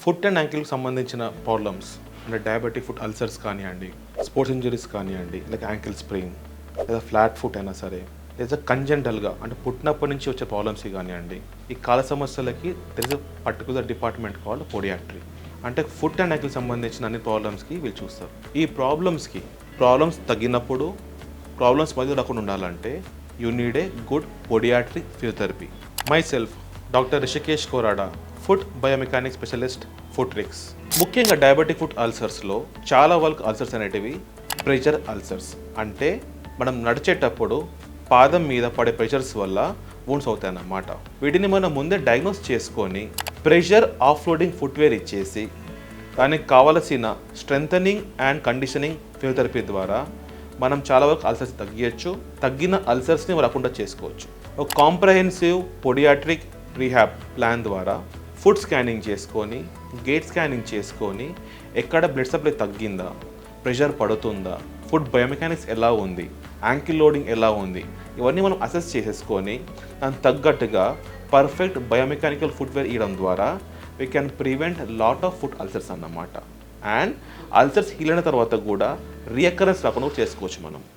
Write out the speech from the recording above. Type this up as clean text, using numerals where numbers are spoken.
Foot and యాంకిల్కి సంబంధించిన problems అంటే diabetic foot ulcers కానివ్వండి, స్పోర్ట్స్ ఇంజరీస్ కానివ్వండి, లేక యాంకిల్ స్ప్రెయిన్ లేదా ఫ్లాట్ ఫుట్ అయినా సరే, లేదా కంజెంటల్గా అంటే పుట్టినప్పటి నుంచి వచ్చే ప్రాబ్లమ్స్ కానివ్వండి, ఈ కాల సమస్యలకి తెలిసే పర్టికులర్ డిపార్ట్మెంట్ కాల్డ్ పోడియాట్రీ. అంటే ఫుట్ అండ్ యాంకిల్ సంబంధించిన అన్ని ప్రాబ్లమ్స్కి వీళ్ళు చూస్తారు. ఈ ప్రాబ్లమ్స్ తగ్గినప్పుడు ప్రాబ్లమ్స్ మధ్య రాకుండా ఉండాలంటే you need a good podiatry physiotherapy. Myself doctor Rishikesh Korada, foot biomechanic specialist, foot Rix. ముఖ్యంగా డయాబెటిక్ ఫుట్ అల్సర్స్లో చాలా వరకు అల్సర్స్ అనేటివి ప్రెషర్ అల్సర్స్. అంటే మనం నడిచేటప్పుడు పాదం మీద పడే ప్రెషర్స్ వల్ల వూండ్స్ అవుతాయన్నమాట. వీటిని మనం ముందే డయాగ్నోస్ చేసుకొని ప్రెషర్ ఆఫ్లోడింగ్ ఫుట్వేర్ ఇచ్చేసి దానికి కావలసిన స్ట్రెంథనింగ్ అండ్ కండిషనింగ్ ఫిజియోథెరపీ ద్వారా మనం చాలా వరకు అల్సర్స్ తగ్గించచ్చు. తగ్గిన అల్సర్స్ని రాకుండా చేసుకోవచ్చు. ఒక కాంప్రహెన్సివ్ పొడియాట్రిక్ రీహాబ్ ప్లాన్ ద్వారా ఫుట్ స్కానింగ్ చేసుకొని, గేట్ స్కానింగ్ చేసుకొని ఎక్కడ బ్లడ్ సప్లై తగ్గిందా, ప్రెషర్ పడుతుందా, ఫుట్ బయోమెకానిక్స్ ఎలా ఉంది, యాంకిల్ లోడింగ్ ఎలా ఉంది, ఇవన్నీ మనం అసెస్ చేసేసుకొని దానికి తగ్గట్టుగా పర్ఫెక్ట్ బయోమెకానికల్ ఫుట్వేర్ ఇవ్వడం ద్వారా we can prevent lot of foot ulcers అన్నమాట. అండ్ అల్సర్స్ హీల్ అయిన తర్వాత కూడా రీఅకరెన్స్ రాకుండా చేసుకోవచ్చు మనం.